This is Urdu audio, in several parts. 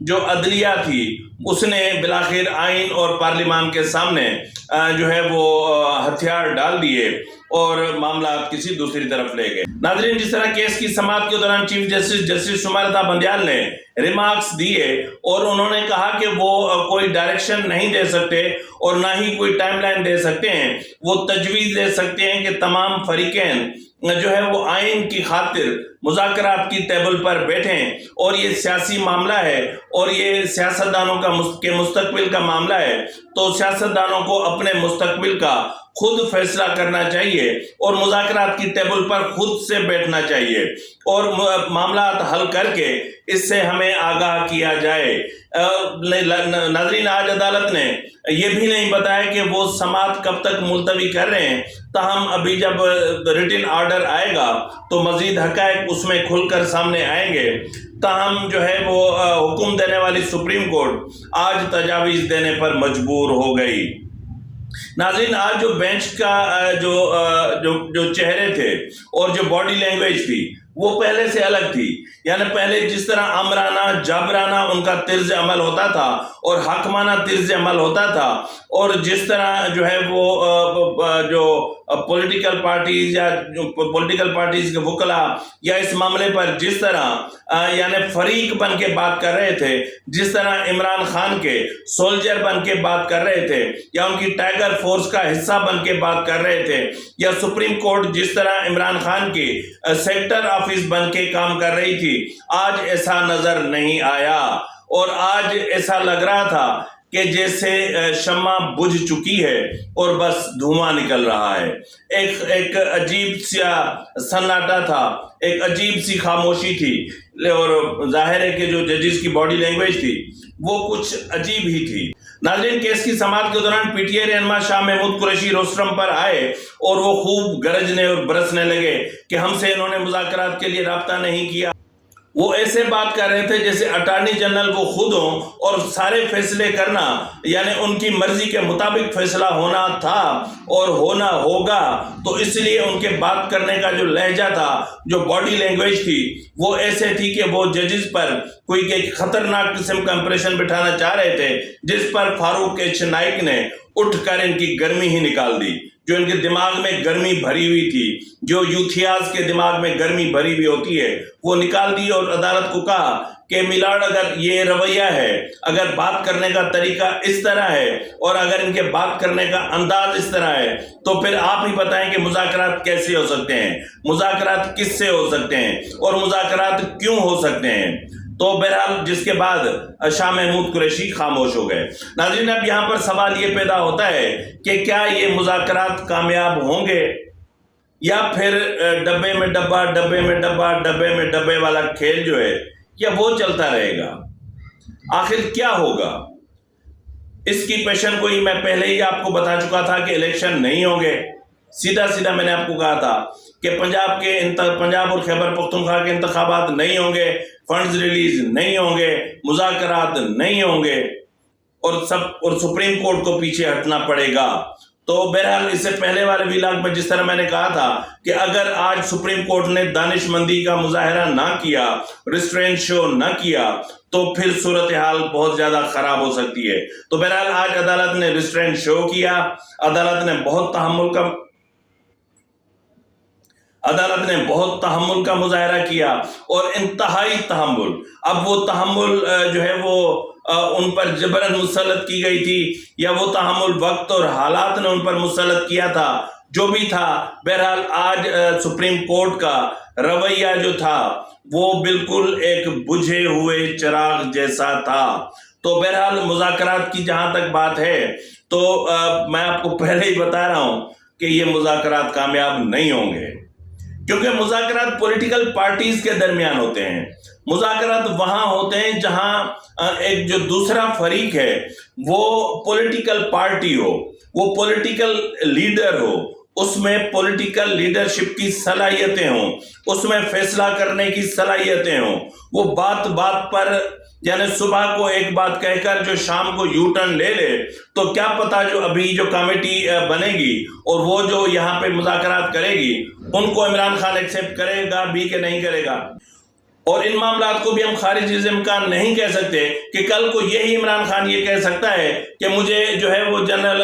جو عدلیہ تھی اس نے بالآخر آئین اور پارلیمان کے سامنے جو ہے وہ ہتھیار ڈال دیے اور معاملات کسی دوسری طرف لے گئے۔ ناظرین، جس طرح کیس کی سماعت کے دوران چیف جسٹس سمرتا بندیال نے ریمارکس دیے اور انہوں نے کہا کہ وہ کوئی ڈائریکشن نہیں دے سکتے اور نہ ہی کوئی ٹائم لائن دے سکتے ہیں، وہ تجویز دے سکتے ہیں کہ تمام فریقین جو ہے وہ آئین کی خاطر مذاکرات کی ٹیبل پر بیٹھیں، اور یہ سیاسی معاملہ ہے اور یہ سیاستدانوں کے مستقبل کا معاملہ ہے، تو سیاستدانوں کو اپنے مستقبل کا خود فیصلہ کرنا چاہیے اور مذاکرات کی ٹیبل پر خود سے بیٹھنا چاہیے اور معاملات حل کر کے اس سے ہمیں آگاہ کیا جائے۔ ناظرین، آج عدالت نے یہ بھی نہیں بتایا کہ وہ سماعت کب تک ملتوی کر رہے ہیں، تاہم ابھی جب ریٹن آرڈر آئے گا تو مزید حقائق اس میں کھل کر سامنے آئیں گے۔ تاہم جو ہے وہ حکم دینے والی سپریم کورٹ آج تجاویز دینے پر مجبور ہو گئی۔ ناظرین، آج جو بینچ کا جو چہرے تھے اور جو باڈی لینگویج تھی وہ پہلے سے الگ تھی، یعنی پہلے جس طرح آمرانہ جابرانہ ان کا طرز عمل ہوتا تھا اور حاکمانہ طرز عمل ہوتا تھا، اور جس طرح جو ہے وہ جو پولیٹیکل پارٹیز کے وکلاء یا اس معاملے پر جس طرح یعنی فریق بن کے بات کر رہے تھے، جس طرح عمران خان کے سولجر بن کے بات کر رہے تھے یا ان کی ٹائیگر فورس کا حصہ بن کے بات کر رہے تھے، یا سپریم کورٹ جس طرح عمران خان کی سیکٹر آفس بن کے کام کر رہی تھی، آج ایسا نظر نہیں آیا اور آج ایسا لگ رہا تھا کہ جیسے شمع بجھ چکی ہے اور بس دھواں نکل رہا ہے۔ ایک عجیب سا سناٹا تھا، ایک عجیب سی خاموشی تھی، اور ظاہر ہے کہ جو ججز کی باڈی لینگویج تھی وہ کچھ عجیب ہی تھی۔ ناظرین، کیس کی سماعت کے دوران پی ٹی آئی رہنما شاہ محمود قریشی روسٹرم پر آئے اور وہ خوب گرجنے اور برسنے لگے کہ ہم سے انہوں نے مذاکرات کے لیے رابطہ نہیں کیا۔ وہ ایسے بات کر رہے تھے جیسے اٹارنی جنرل وہ خود ہوں اور سارے فیصلے کرنا یعنی ان کی مرضی کے مطابق فیصلہ ہونا تھا اور ہونا ہوگا، تو اس لیے ان کے بات کرنے کا جو لہجہ تھا، جو باڈی لینگویج تھی، وہ ایسے تھی کہ وہ ججز پر کوئی ایک خطرناک قسم کا امپریشن بٹھانا چاہ رہے تھے، جس پر فاروق ایچ نائک نے اٹھ کر ان کی گرمی ہی نکال دی۔ جو ان کے دماغ میں گرمی بھری ہوئی تھی، جو یوتھیاز کے دماغ میں گرمی بھری ہوئی ہوتی ہے، وہ نکال دی اور عدالت کو کہا کہ میلارڈ، اگر یہ رویہ ہے، اگر بات کرنے کا طریقہ اس طرح ہے اور اگر ان کے بات کرنے کا انداز اس طرح ہے، تو پھر آپ ہی بتائیں کہ مذاکرات کیسے ہو سکتے ہیں، مذاکرات کس سے ہو سکتے ہیں اور مذاکرات کیوں ہو سکتے ہیں۔ تو بہرحال جس کے بعد شاہ محمود قریشی خاموش ہو گئے۔ ناظرین، اب یہاں پر سوال یہ پیدا ہوتا ہے کہ کیا یہ مذاکرات کامیاب ہوں گے یا پھر ڈبے میں ڈبہ ڈبے میں ڈبہ ڈبے میں ڈبے والا کھیل جو ہے یا وہ چلتا رہے گا؟ آخر کیا ہوگا؟ اس کی پیشن گوئی میں پہلے ہی آپ کو بتا چکا تھا کہ الیکشن نہیں ہوں گے۔ سیدھا میں نے آپ کو کہا تھا کہ پنجاب اور خیبر پختونخوا کے انتخابات نہیں ہوں گے، فنڈز ریلیز نہیں ہوں گے، مذاکرات نہیں ہوں گے اور سپریم کورٹ کو پیچھے ہٹنا پڑے گا۔ تو بہرحال اس سے پہلے والے ویلاگ میں جس طرح میں نے کہا تھا کہ اگر آج سپریم کورٹ نے دانش مندی کا مظاہرہ نہ کیا، ریسٹرینٹ شو نہ کیا، تو پھر صورتحال بہت زیادہ خراب ہو سکتی ہے۔ تو بہرحال آج عدالت نے ریسٹرینٹ شو کیا، عدالت نے بہت تحمل کا مظاہرہ کیا اور انتہائی تحمل۔ اب وہ تحمل جو ہے وہ ان پر جبراً مسلط کی گئی تھی یا وہ تحمل وقت اور حالات نے ان پر مسلط کیا تھا، جو بھی تھا، بہرحال آج سپریم کورٹ کا رویہ جو تھا وہ بالکل ایک بجھے ہوئے چراغ جیسا تھا۔ تو بہرحال مذاکرات کی جہاں تک بات ہے تو میں آپ کو پہلے ہی بتا رہا ہوں کہ یہ مذاکرات کامیاب نہیں ہوں گے، کیونکہ مذاکرات پولیٹیکل پارٹیز کے درمیان ہوتے ہیں۔ مذاکرات وہاں ہوتے ہیں جہاں ایک جو دوسرا فریق ہے وہ پولیٹیکل پارٹی ہو، وہ پولیٹیکل لیڈر ہو، اس میں پولیٹیکل لیڈرشپ کی صلاحیتیں ہوں، اس میں فیصلہ کرنے کی صلاحیتیں ہوں۔ وہ بات بات پر یعنی صبح کو ایک بات کہہ کر جو شام کو یو ٹرن لے لے، تو کیا پتا جو ابھی جو کمیٹی بنے گی اور وہ جو یہاں پہ مذاکرات کرے گی ان کو عمران خان ایکسیپٹ کرے گا بھی کہ نہیں کرے گا۔ اور ان معاملات کو بھی ہم خارج از امکان نہیں کہہ سکتے کہ کل کو یہی عمران خان یہ کہہ سکتا ہے کہ مجھے جو ہے وہ جنرل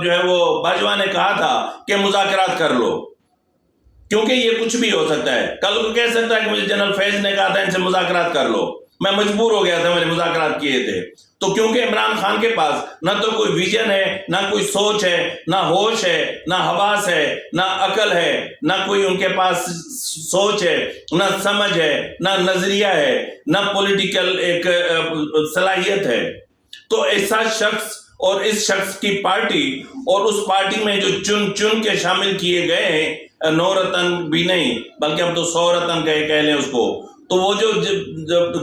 جو ہے وہ باجوہ نے کہا تھا کہ مذاکرات کر لو، کیونکہ یہ کچھ بھی ہو سکتا ہے. کل کو کہہ سکتا ہے کہ مجھے جنرل فیض نے کہا تھا ان سے مذاکرات کر لو، میں مجبور ہو گیا تھا، میں نے مذاکرات کیے تھے. تو کیونکہ عمران خان کے پاس نہ تو کوئی ویژن ہے، نہ کوئی سوچ ہے، نہ ہوش ہے، نہ حواس ہے، نہ عقل ہے، نہ کوئی ان کے پاس سوچ ہے، نہ سمجھ ہے، نہ نظریہ ہے، نہ پولیٹیکل ایک صلاحیت ہے. تو ایسا شخص اور اس شخص کی پارٹی اور اس پارٹی میں جو چن کے شامل کیے گئے ہیں، 9 رتن بھی نہیں بلکہ اب تو 100 رتن کہہ لیں اس کو، تو وہ جو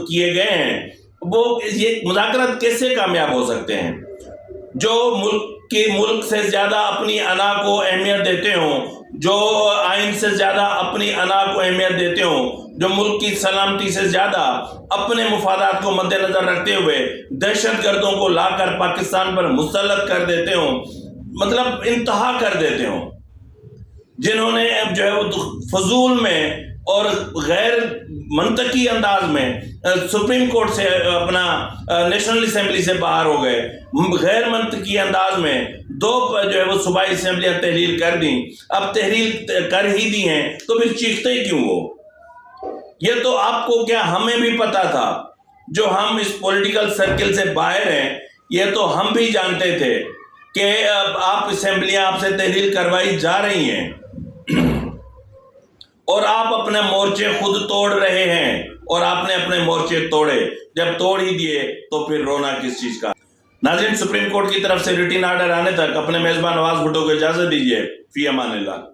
کیے گئے ہیں وہ یہ مذاکرات کیسے کامیاب ہو سکتے ہیں؟ جو ملک سے زیادہ اپنی انا کو اہمیت دیتے ہوں، جو آئین سے زیادہ اپنی انا کو اہمیت دیتے ہوں، جو ملک کی سلامتی سے زیادہ اپنے مفادات کو مد نظر رکھتے ہوئے دہشت گردوں کو لا کر پاکستان پر مسلط کر دیتے ہوں، مطلب انتہا کر دیتے ہوں، جنہوں نے اب جو ہے وہ فضول میں اور غیر منطقی انداز میں سپریم کورٹ سے اپنا نیشنل اسمبلی سے باہر ہو گئے، غیر منطقی انداز میں 2 جو ہے وہ صوبائی اسمبلیاں تحلیل کر دیں. اب تحلیل کر ہی دی ہیں تو پھر چیختے کیوں وہ؟ یہ تو آپ کو کیا ہمیں بھی پتا تھا، جو ہم اس پولیٹیکل سرکل سے باہر ہیں، یہ تو ہم بھی جانتے تھے کہ آپ اسمبلیاں آپ سے تحلیل کروائی جا رہی ہیں اور آپ اپنے مورچے خود توڑ رہے ہیں، اور آپ نے اپنے مورچے توڑے. جب توڑ ہی دیے تو پھر رونا کس چیز کا؟ ناظرین، سپریم کورٹ کی طرف سے ریٹن آرڈر آنے تک اپنے میزبان نواز بھٹو کو اجازت دیجیے. فی امان اللہ.